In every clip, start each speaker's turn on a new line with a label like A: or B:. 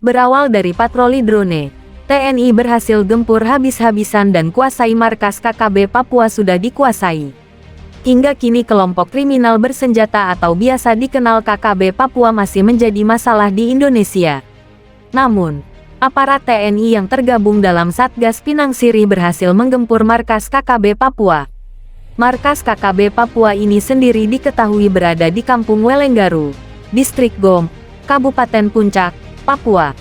A: Berawal dari patroli drone, TNI berhasil gempur habis-habisan dan kuasai markas KKB Papua sudah dikuasai. Hingga kini kelompok kriminal bersenjata atau biasa dikenal KKB Papua masih menjadi masalah di Indonesia. Namun, aparat TNI yang tergabung dalam Satgas Pinang Siri berhasil menggempur markas KKB Papua. Markas KKB Papua ini sendiri diketahui berada di Kampung Welenggaru, Distrik Gom, Kabupaten Puncak, Papua.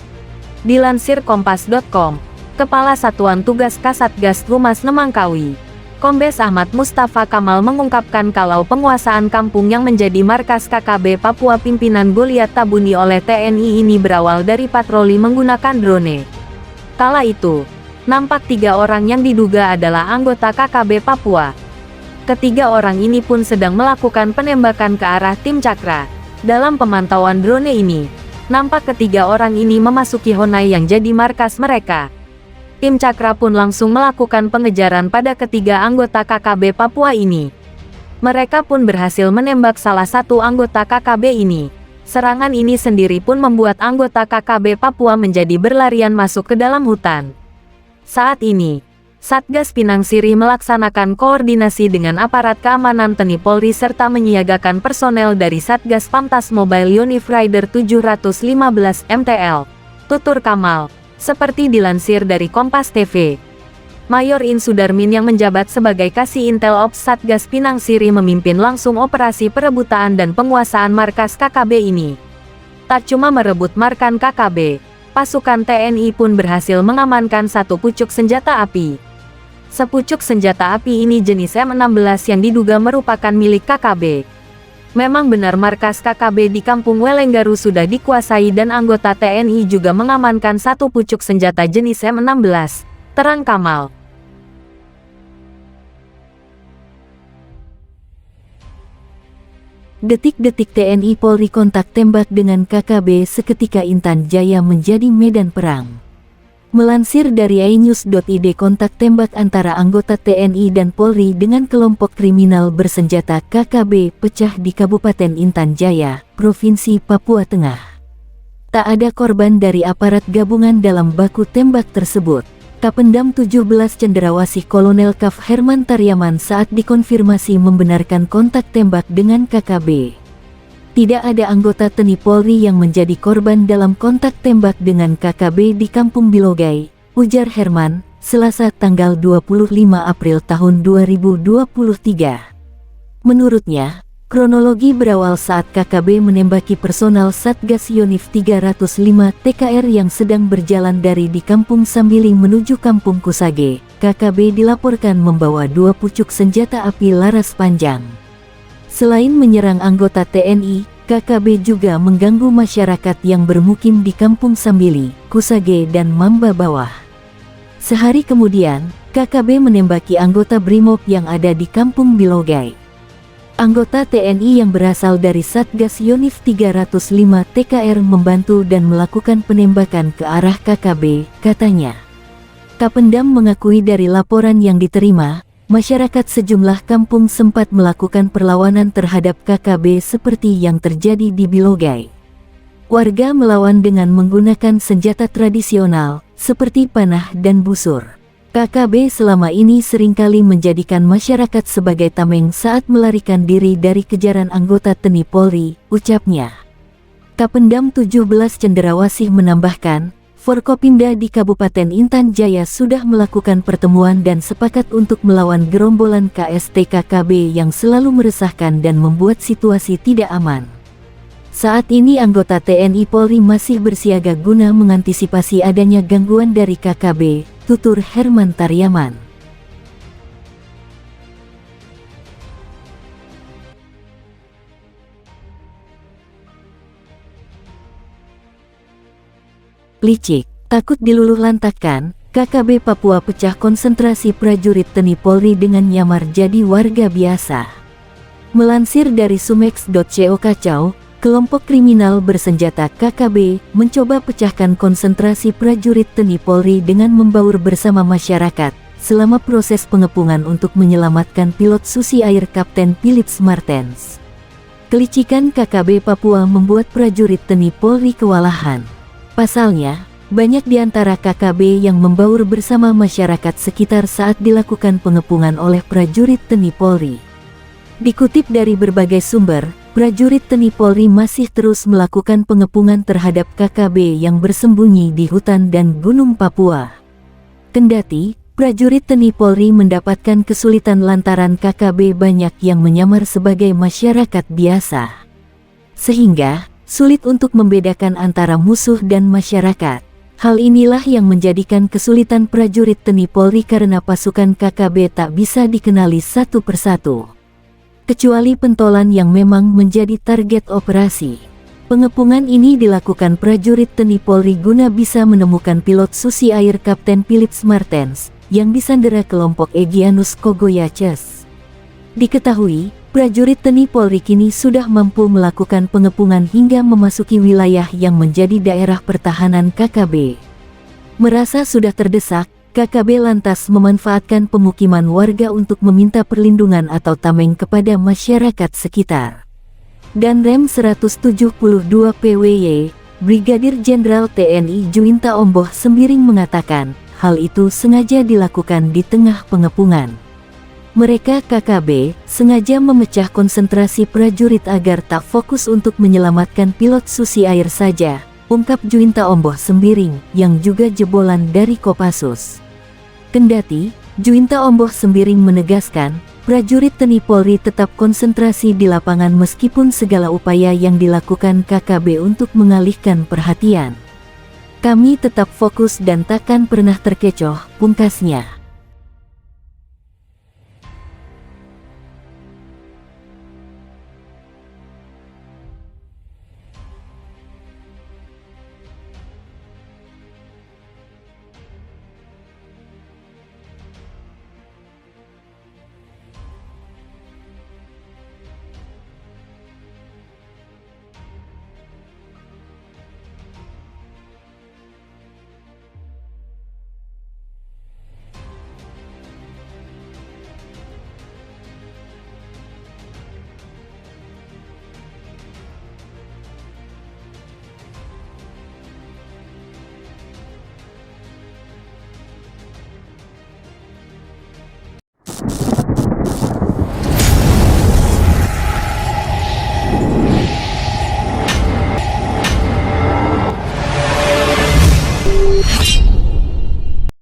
A: Dilansir Kompas.com, Kepala Satuan Tugas Kasatgas Humas Nemangkawi, Kombes Ahmad Mustafa Kamal mengungkapkan kalau penguasaan kampung yang menjadi markas KKB Papua pimpinan Goliat Tabuni oleh TNI ini berawal dari patroli menggunakan drone. Kala itu, nampak 3 orang yang diduga adalah anggota KKB Papua. Ketiga orang ini pun sedang melakukan penembakan ke arah tim Cakra. Dalam pemantauan drone ini, nampak ketiga orang ini memasuki Honai yang jadi markas mereka. Tim Cakra pun langsung melakukan pengejaran pada ketiga anggota KKB Papua ini. Mereka pun berhasil menembak salah satu anggota KKB ini. Serangan ini sendiri pun membuat anggota KKB Papua menjadi berlarian masuk ke dalam hutan. Saat ini, Satgas Pinang Siri melaksanakan koordinasi dengan aparat keamanan TNI Polri serta menyiagakan personel dari Satgas Pamtas Mobile Unif Rider 715 MTL. Tutur Kamal, seperti dilansir dari Kompas TV. Mayor In Sudarmin yang menjabat sebagai Kasih Intel Ops Satgas Pinang Siri memimpin langsung operasi perebutan dan penguasaan markas KKB ini. Tak cuma merebut markas KKB, pasukan TNI pun berhasil mengamankan satu pucuk senjata api. Sepucuk senjata api ini jenis M16 yang diduga merupakan milik KKB. Memang benar markas KKB di Kampung Welenggaru sudah dikuasai dan anggota TNI juga mengamankan satu pucuk senjata jenis M16, terang Kamal.
B: Detik-detik TNI Polri kontak tembak dengan KKB seketika Intan Jaya menjadi medan perang. Melansir dari inews.id, kontak tembak antara anggota TNI dan Polri dengan kelompok kriminal bersenjata KKB pecah di Kabupaten Intan Jaya, Provinsi Papua Tengah. Tak ada korban dari aparat gabungan dalam baku tembak tersebut. Kapendam 17 Cendrawasih Kolonel Kaf Herman Taryaman saat dikonfirmasi membenarkan kontak tembak dengan KKB. Tidak ada anggota TNI Polri yang menjadi korban dalam kontak tembak dengan KKB di Kampung Bilogai, ujar Herman, Selasa tanggal 25 April tahun 2023. Menurutnya, kronologi berawal saat KKB menembaki personal Satgas Yonif 305 TKR yang sedang berjalan dari di Kampung Sambili menuju Kampung Kusage. KKB dilaporkan membawa 2 pucuk senjata api laras panjang. Selain menyerang anggota TNI, KKB juga mengganggu masyarakat yang bermukim di Kampung Sambili, Kusage dan Mamba Bawah. Sehari kemudian, KKB menembaki anggota Brimob yang ada di Kampung Bilogai. Anggota TNI yang berasal dari Satgas Yonif 305 TKR membantu dan melakukan penembakan ke arah KKB, katanya. Kapendam mengakui dari laporan yang diterima, masyarakat sejumlah kampung sempat melakukan perlawanan terhadap KKB seperti yang terjadi di Bilogai. Warga melawan dengan menggunakan senjata tradisional, seperti panah dan busur. KKB selama ini seringkali menjadikan masyarakat sebagai tameng saat melarikan diri dari kejaran anggota TNI Polri, ucapnya. Kapendam 17 Cendrawasih menambahkan, Forkopimda di Kabupaten Intan Jaya sudah melakukan pertemuan dan sepakat untuk melawan gerombolan KST KKB yang selalu meresahkan dan membuat situasi tidak aman. Saat ini anggota TNI Polri masih bersiaga guna mengantisipasi adanya gangguan dari KKB, tutur Herman Taryaman. Licik, takut diluluh lantakkan, KKB Papua pecah konsentrasi prajurit TNI Polri dengan nyamar jadi warga biasa. Melansir dari sumex.co kacau, kelompok kriminal bersenjata KKB mencoba pecahkan konsentrasi prajurit TNI Polri dengan membaur bersama masyarakat selama proses pengepungan untuk menyelamatkan pilot Susi Air Kapten Philips Martens. Kelicikan KKB Papua membuat prajurit TNI Polri kewalahan. Pasalnya, banyak di antara KKB yang membaur bersama masyarakat sekitar saat dilakukan pengepungan oleh prajurit TNI Polri. Dikutip dari berbagai sumber, prajurit TNI Polri masih terus melakukan pengepungan terhadap KKB yang bersembunyi di hutan dan gunung Papua. Kendati, prajurit TNI Polri mendapatkan kesulitan lantaran KKB banyak yang menyamar sebagai masyarakat biasa. Sehingga, sulit untuk membedakan antara musuh dan masyarakat. Hal inilah yang menjadikan kesulitan prajurit TNI Polri karena pasukan KKB tak bisa dikenali satu persatu. Kecuali pentolan yang memang menjadi target operasi. Pengepungan ini dilakukan prajurit TNI Polri guna bisa menemukan pilot Susi Air Kapten Philips Martens yang disandera kelompok Egyanus Kogoyaces. Diketahui, prajurit TNI Polri kini sudah mampu melakukan pengepungan hingga memasuki wilayah yang menjadi daerah pertahanan KKB. Merasa sudah terdesak, KKB lantas memanfaatkan pemukiman warga untuk meminta perlindungan atau tameng kepada masyarakat sekitar. Dan Rem 172 PWY, Brigadir Jenderal TNI Juwinta Omboh Sembiring mengatakan, hal itu sengaja dilakukan di tengah pengepungan. Mereka KKB sengaja memecah konsentrasi prajurit agar tak fokus untuk menyelamatkan pilot Susi Air saja, ungkap Juwinta Omboh Sembiring yang juga jebolan dari Kopassus. Kendati, Juwinta Omboh Sembiring menegaskan, prajurit TNI Polri tetap konsentrasi di lapangan meskipun segala upaya yang dilakukan KKB untuk mengalihkan perhatian. Kami tetap fokus dan takkan pernah terkecoh, pungkasnya.